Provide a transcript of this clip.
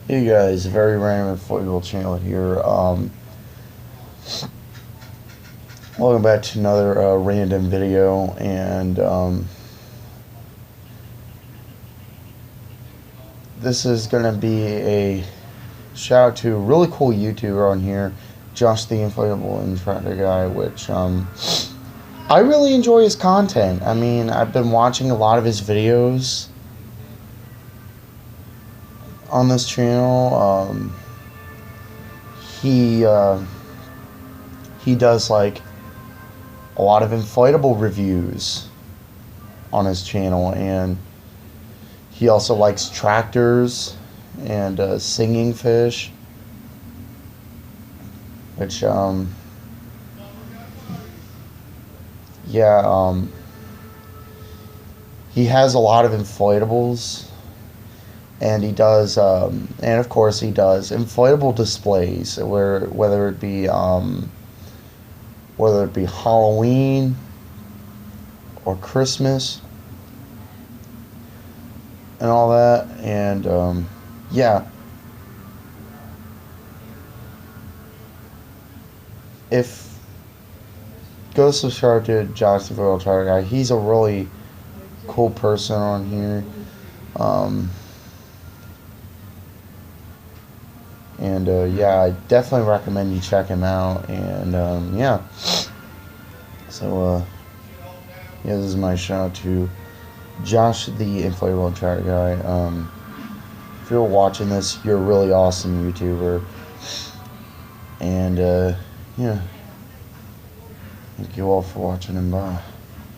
Hey guys, very random inflatable channel here. Welcome back to another random video, and this is gonna be a shout out to a really cool YouTuber on here, Josh the Inflatable and Tractor Guy, which I really enjoy his content. I mean, I've been watching a lot of his videos on this channel. He does like a lot of inflatable reviews on his channel, and he also likes tractors and singing fish, which he has a lot of inflatables, and he does and of course he does inflatable displays, whether it be Halloween or Christmas and all that. And yeah, if go subscribe to Josh the Inflatable Tractor Guy. He's a really cool person on here. Yeah, I definitely recommend you check him out. And yeah, so yeah, this is my shout out to Josh the Inflatable Tractor Guy. If you're watching this, you're a really awesome YouTuber. And yeah, thank you all for watching, and bye.